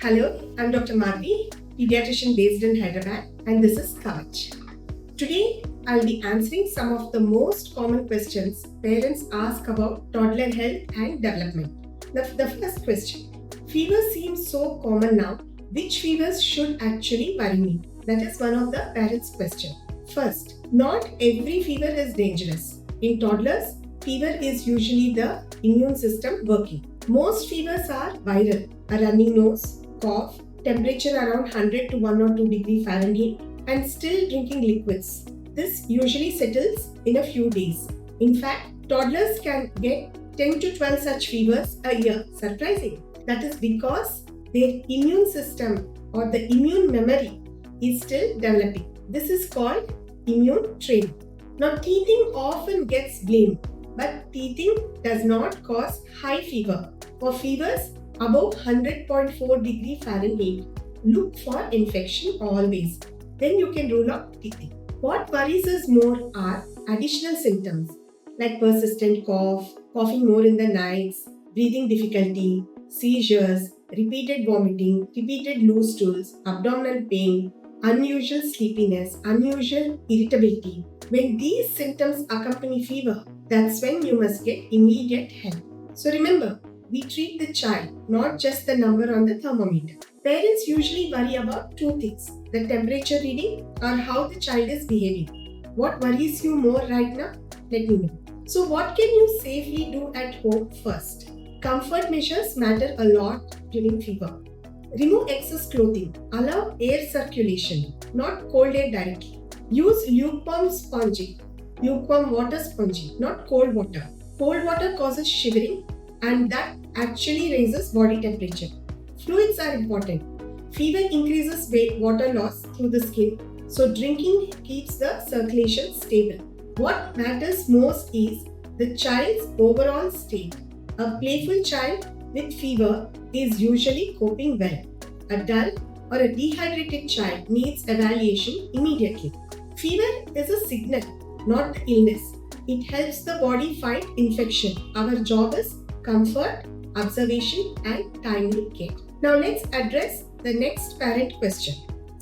Hello, I'm Dr. Madhvi, pediatrician based in Hyderabad, and this is Kavach. Today, I'll be answering some of the most common questions parents ask about toddler health and development. The first question: fever seems so common now. Which fevers should actually worry me? That is one of the parents' questions. First, not every fever is dangerous. In toddlers, fever is usually the immune system working. Most fevers are viral: a runny nose, cough, temperature around 100 to 1 or 2 degree Fahrenheit, and still drinking liquids. This usually settles in a few days. In fact, toddlers can get 10 to 12 such fevers a year. Surprising. That is because their immune system or the immune memory is still developing. This is called immune training. Now, teething often gets blamed, but teething does not cause high fever. For fevers above 100.4 degree Fahrenheit, look for infection always. Then you can rule out teething. What worries us more are additional symptoms like persistent cough, coughing more in the nights, breathing difficulty, seizures, repeated vomiting, repeated loose stools, abdominal pain, unusual sleepiness, unusual irritability. When these symptoms accompany fever, that's when you must get immediate help. So remember, we treat the child, not just the number on the thermometer. Parents usually worry about two things: the temperature reading or how the child is behaving. What worries you more right now? Let me know. So, what can you safely do at home first? Comfort measures matter a lot during fever. Remove excess clothing. Allow air circulation, not cold air directly. Use lukewarm water spongy, not cold water. Cold water causes shivering and that actually raises body temperature. Fluids are important. Fever increases water loss through the skin, so drinking keeps the circulation stable. What matters most is the child's overall state. A playful child with fever is usually coping well. A dull or a dehydrated child needs evaluation immediately. Fever is a signal, not the illness. It helps the body fight infection. Our job is comfort, observation, and timely care. Now let's address the next parent question.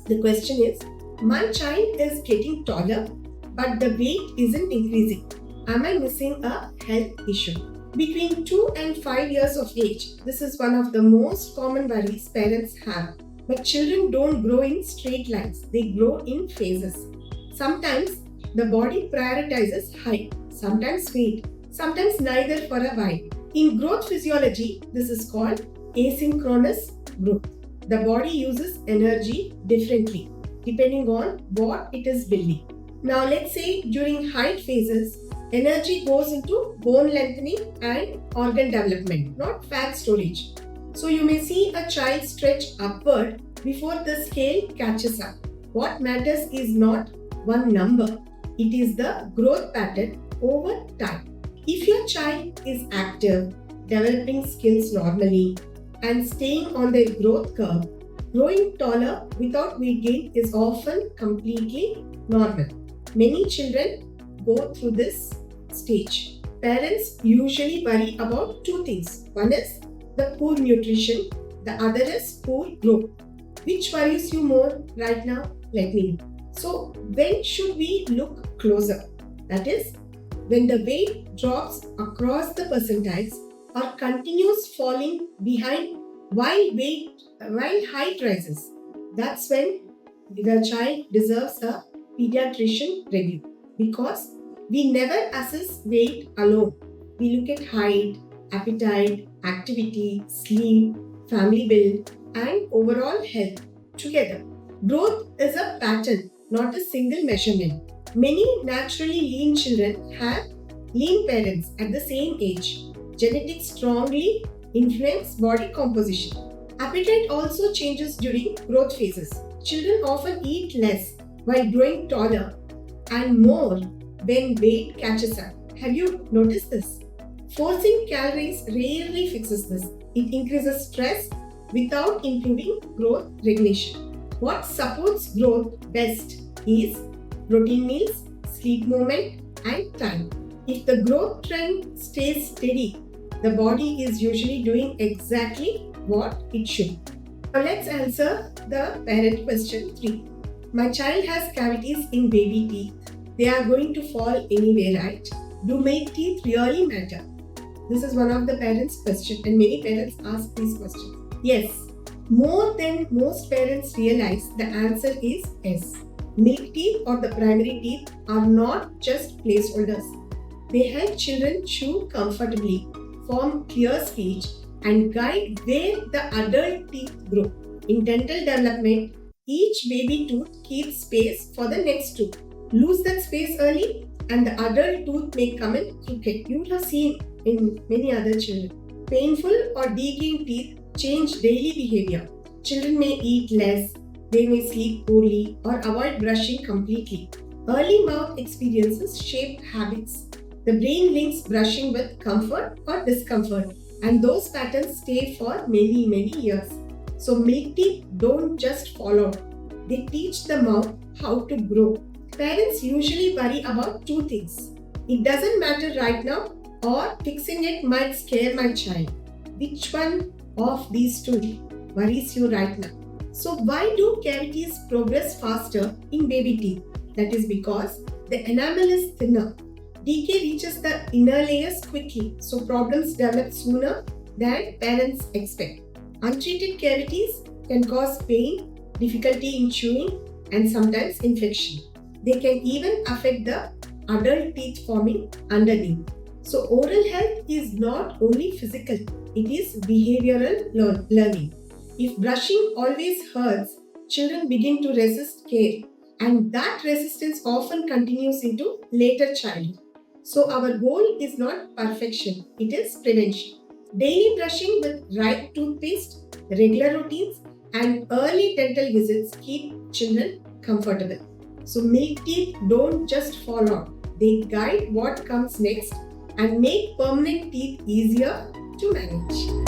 The question is, my child is getting taller, but the weight isn't increasing. Am I missing a health issue? Between 2 and 5 years of age, this is one of the most common worries parents have. But children don't grow in straight lines, they grow in phases. Sometimes the body prioritizes height, sometimes weight, sometimes neither for a while. In growth physiology, this is called asynchronous growth. The body uses energy differently depending on what it is building. Now, let's say during height phases, energy goes into bone lengthening and organ development, not fat storage. So, you may see a child stretch upward before the scale catches up. What matters is not one number, it is the growth pattern over time. If your child is active, developing skills normally, and staying on their growth curve, growing taller without weight gain is often completely normal. Many children go through this stage. Parents usually worry about two things. One is the poor nutrition, the other is poor growth. Which worries you more right now? Let me know. So, when should we look closer? That is, when the weight drops across the percentiles or continues falling behind while height rises. That's when the child deserves a pediatrician review, because we never assess weight alone. We look at height, appetite, activity, sleep, family build, and overall health together. Growth is a pattern, not a single measurement. Many naturally lean children have lean parents at the same age. Genetics strongly influence body composition. Appetite also changes during growth phases. Children often eat less while growing taller and more when weight catches up. Have you noticed this? Forcing calories rarely fixes this. It increases stress without improving growth regulation. What supports growth best is protein meals, sleep movement, and time. If the growth trend stays steady, the body is usually doing exactly what it should. Now let's answer the parent question 3. My child has cavities in baby teeth. They are going to fall anyway, right? Do milk teeth really matter? This is one of the parents' questions, and many parents ask these questions. Yes, more than most parents realize, the answer is yes. Milk teeth or the primary teeth are not just placeholders. They help children chew comfortably, form clear speech, and guide where the adult teeth grow. In dental development, each baby tooth keeps space for the next tooth. Lose that space early, and the adult tooth may come in crooked. You would have seen in many other children. Painful or decaying teeth change daily behavior. Children may eat less, they may sleep poorly, or avoid brushing completely. Early mouth experiences shape habits. The brain links brushing with comfort or discomfort, and those patterns stay for many, many years. So, milk teeth don't just fall out, they teach the mouth how to grow. Parents usually worry about two things. It doesn't matter right now, or fixing it might scare my child. Which one of these two worries you right now? So, why do cavities progress faster in baby teeth? That is because the enamel is thinner. Decay reaches the inner layers quickly, so problems develop sooner than parents expect. Untreated cavities can cause pain, difficulty in chewing, and sometimes infection. They can even affect the adult teeth forming underneath. So, oral health is not only physical, it is behavioral learning. If brushing always hurts, children begin to resist care, and that resistance often continues into later childhood. So, our goal is not perfection, it is prevention. Daily brushing with right toothpaste, regular routines, and early dental visits keep children comfortable. So, milk teeth don't just fall out, they guide what comes next and make permanent teeth easier to manage.